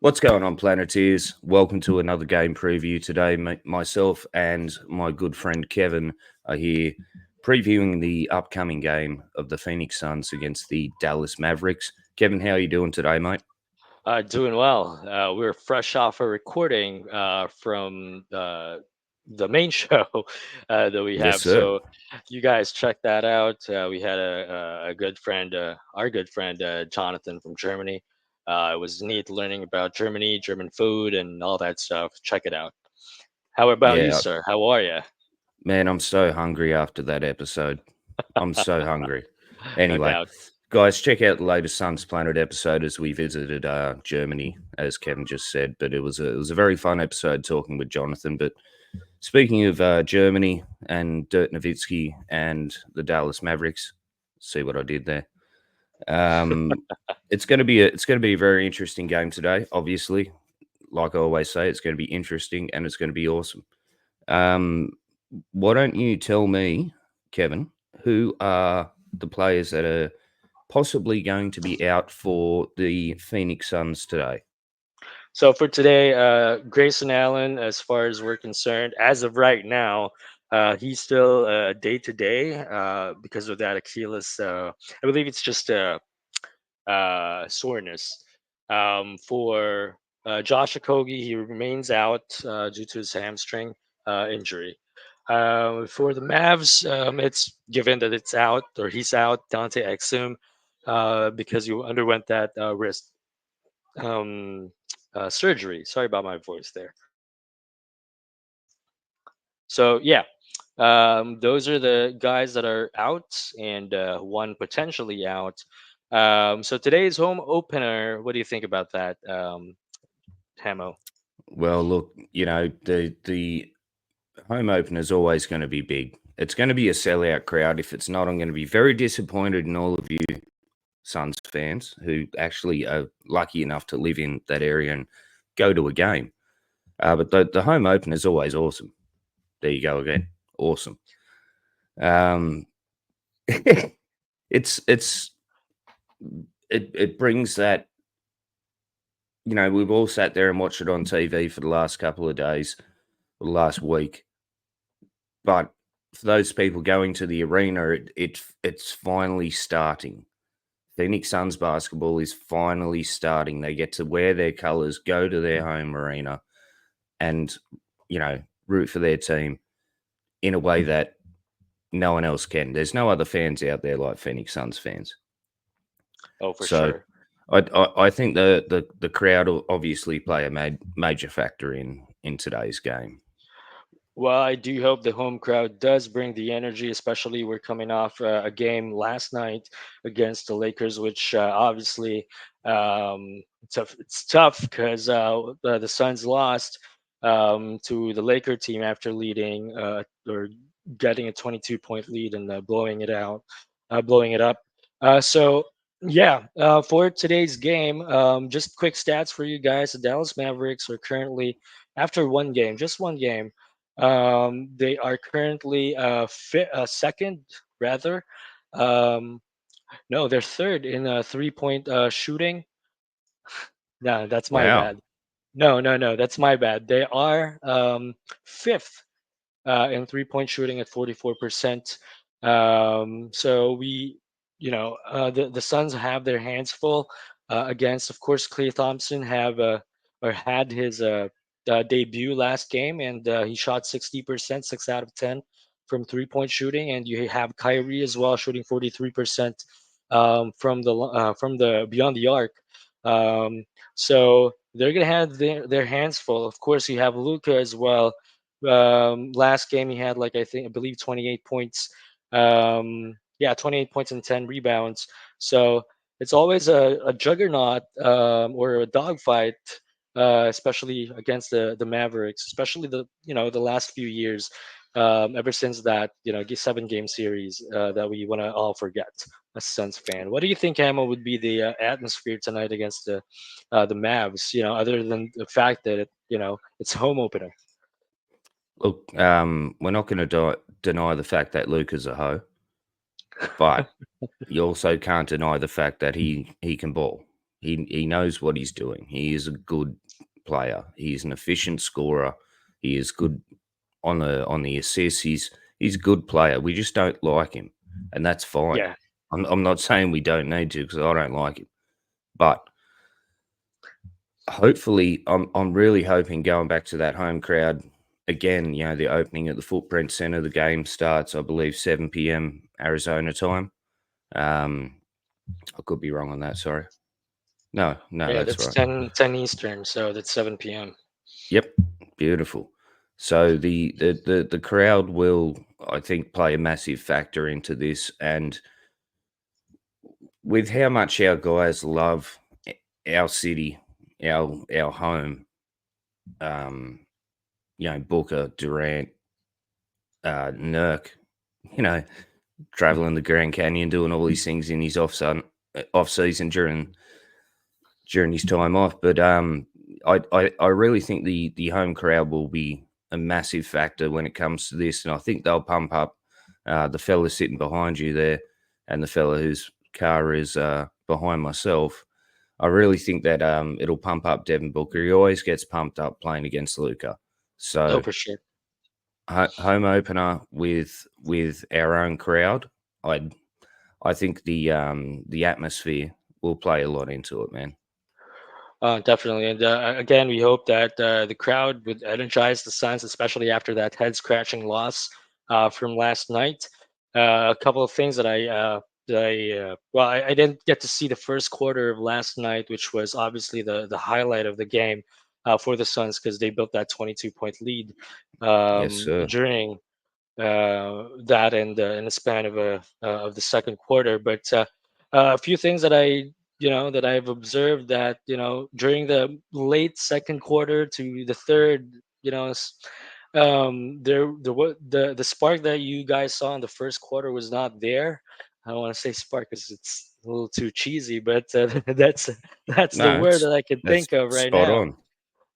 What's going on, Planeteers? Welcome to another game preview. Today, myself and my good friend Kevin are here previewing the upcoming game of the Phoenix Suns against the Dallas Mavericks. Kevin, how are you doing today, mate? Doing well. We're fresh off a recording from the main show that we Yes, have. sir. So you guys check that out. We had a good friend, our good friend Jonathan from Germany. It was neat learning about Germany, German food, and all that stuff. Check it out. How about you, Yeah, sir? How are you? man, I'm so hungry after that episode. I'm so hungry. No Anyway, doubt. guys, check out the latest Suns Planet episode as we visited Germany, as Kevin just said. But it was a very fun episode talking with Jonathan. But speaking of Germany and Dirk Nowitzki and the Dallas Mavericks, see what I did there. Um, it's going to be a very interesting game today. Obviously, like I always say, it's going to be interesting and it's going to be awesome. Um, why don't you tell me, Kevin, who are the players that are possibly going to be out for the Phoenix Suns today? So for today, Grayson Allen, as far as we're concerned, as of right now, he's still day to day because of that Achilles. I believe it's just soreness. For Josh Okogie, he remains out due to his hamstring injury. For the Mavs, it's given that it's out or he's out. Dante Exum, because you underwent that wrist um, surgery. Sorry about my voice there. So yeah, those are the guys that are out, and one potentially out. So today's home opener. What do you think about that, Hamo? Well, look, the home opener is always going to be big. It's going to be a sellout crowd. If it's not, I'm going to be very disappointed in all of you Suns fans who actually are lucky enough to live in that area and go to a game. But the home opener is always awesome. There you go again. Awesome. Um, it's it brings that, we've all sat there and watched it on TV for the last couple of days, or the last week. But for those people going to the arena, it's finally starting. Phoenix Suns basketball is finally starting. They get to wear their colors, go to their home arena, and root for their team in a way that no one else can. There's no other fans out there like Phoenix Suns fans. Oh, for So sure. I think the crowd will obviously play a major factor in today's game. Well, I do hope the home crowd does bring the energy, especially we're coming off a game last night against the Lakers, which obviously it's tough because the Suns lost to the Laker team after leading or getting a 22-point lead and blowing it up. So yeah, for today's game, just quick stats for you guys. The Dallas Mavericks are currently after one game, just one game. They are currently second, rather. Um, no, they're third in 3-point shooting. No, that's my Wow. bad. No, that's my bad. They are fifth in 3-point shooting at 44%. So the Suns have their hands full against, of course, Klay Thompson or had his debut last game, and he shot 60%, 6 out of 10 from 3-point shooting, and you have Kyrie as well shooting 43% from the beyond the arc. Um, so they're gonna have their hands full. Of course, you have Luca as well. Last game he had I believe 28 points. Yeah, 28 points and 10 rebounds. So it's always a juggernaut or a dogfight, especially against the Mavericks, especially the last few years. Ever since that 7-game series that we want to all forget as Suns fan. What do you think, Emma, would be the atmosphere tonight against the Mavs? Other than the fact that it's home opener. Look, we're not going to deny the fact that Luca's a hoe, but you also can't deny the fact that he can ball. He knows what he's doing. He is a good player. He is an efficient scorer. He is good on the assists. He's a good player. We just don't like him, and that's fine. Yeah, I'm not saying we don't need to because I don't like him, but hopefully, I'm really hoping going back to that home crowd again. You know, the opening at the Footprint Center. The game starts, I believe, 7 p.m. Arizona time. Um, I could be wrong on that. Sorry. No, no, yeah, that's that's right. 10 Eastern, so that's 7 p.m. Yep, beautiful. So the crowd will, I think, play a massive factor into this, and with how much our guys love our city, our home, um, Booker, Durant, Nurk, you know, traveling the Grand Canyon, doing all these things in his off season during his time off. But I really think the home crowd will be a massive factor when it comes to this, and I think they'll pump up the fella sitting behind you there, and the fella whose car is behind myself. I really think that it'll pump up Devin Booker. He always gets pumped up playing against Luca. Oh, So for sure. home opener with our own crowd. I I think the atmosphere will play a lot into it, man. Definitely. And again, we hope that the crowd would energize the Suns, especially after that head scratching loss from last night. A couple of things I didn't get to see the first quarter of last night, which was obviously the highlight of the game for the Suns because they built that 22-point lead Yes, sir. during that in the span of the second quarter. But a few things that I've observed that during the late second quarter to the third, there was the spark that you guys saw in the first quarter was not there. I don't want to say spark because it's a little too cheesy, but that's the No, word that I can that's think of right spot now. on.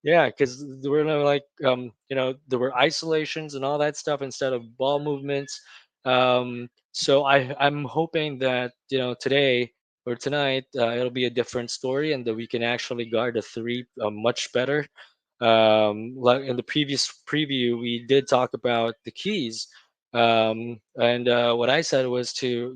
Yeah, because there were no like there were isolations and all that stuff instead of ball movements. So I'm hoping that today or tonight it'll be a different story and that we can actually guard the three much better. Like in the previous preview, we did talk about the keys, and what I said was to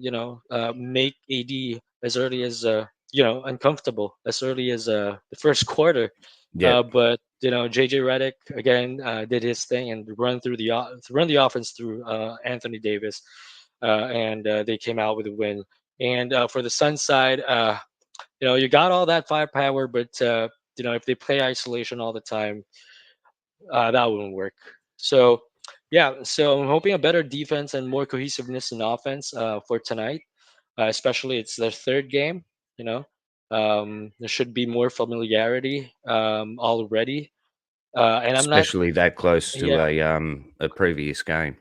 make AD as early as uncomfortable as early as the first quarter, Yep. but JJ Redick again did his thing and run the offense through Anthony Davis, and they came out with a win. And for the Sun side, you got all that firepower, but if they play isolation all the time, that wouldn't work. So yeah, so I'm hoping a better defense and more cohesiveness in offense for tonight. Especially it's their third game. You know, there should be more familiarity already. And I'm not. Especially that close to Yeah, a previous game.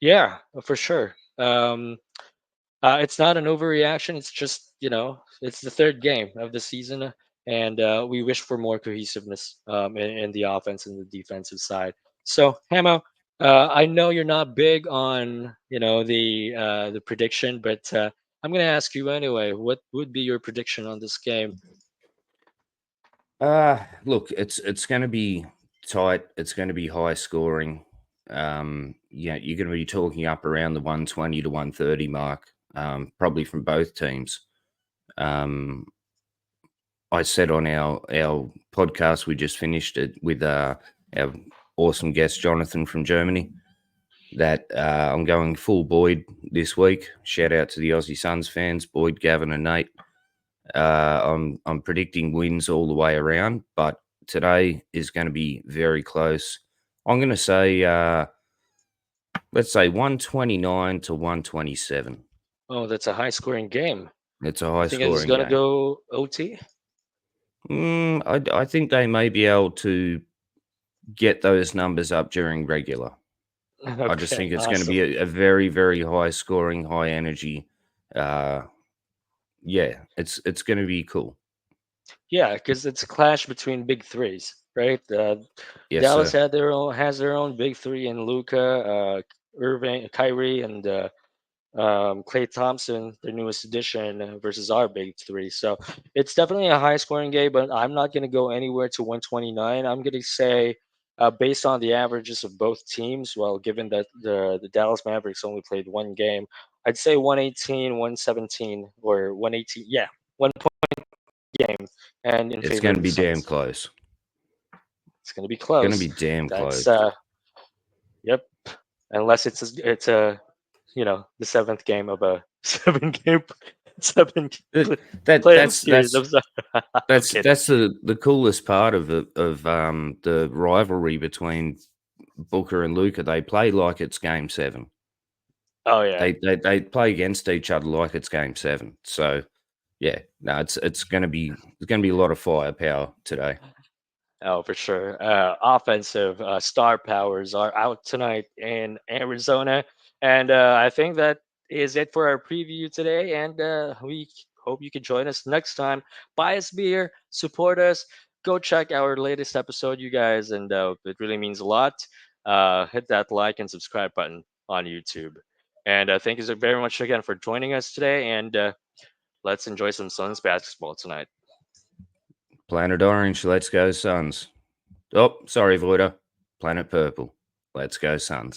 yeah, for sure. It's not an overreaction. It's just it's the third game of the season, and we wish for more cohesiveness in the offense and the defensive side. So, Hamo, I know you're not big on the prediction, but I'm gonna ask you anyway. What would be your prediction on this game? Look, it's going to be tight. It's going to be high scoring. Yeah, you're going to be talking up around the 120 to 130 mark, probably from both teams. Um, I said on our podcast we just finished it with our awesome guest Jonathan from Germany that I'm going full Boyd this week. Shout out to the Aussie Suns fans, Boyd, Gavin, and Nate. I'm predicting wins all the way around, but today is going to be very close. I'm going to say let's say 129 to 127. Oh, that's a high-scoring game. It's a You high think it's scoring gonna game. go OT? I think they may be able to get those numbers up during regular. I just Okay, think it's going to be awesome. a very, very high scoring, high energy. Uh, yeah, it's going to be cool. Yeah, because it's a clash between big threes, right? Yes, Dallas sir. has their own big three in Luca, Irving, Kyrie, and Clay Thompson, their newest addition, versus our big three. So it's definitely a high scoring game, but I'm not going to go anywhere to 129. I'm going to say, based on the averages of both teams, well, given that the Dallas Mavericks only played one game, I'd say 118, 117, or 118. Yeah, 1 point game, and in It's favor going of to the be damn Suns. close. It's going to be Going to close. be damn That's close. yep. Unless it's the seventh game of a seven playoff That's series. I'm sorry. I'm kidding. that's the coolest part of the rivalry between Booker and Luca. They play like it's game 7. Oh yeah. They play against each other like it's game 7. So yeah, no, it's gonna be a lot of firepower today. Oh, for sure. Offensive star powers are out tonight in Arizona, and I think that is it for our preview today. And we hope you can join us next time. Buy us beer, support us. Go check our latest episode, you guys, and it really means a lot. Hit that like and subscribe button on YouTube. And thank you so very much again for joining us today. And let's enjoy some Suns basketball tonight. Planet Orange, let's go Suns. Oh, sorry, Voida. Planet Purple, let's go Suns.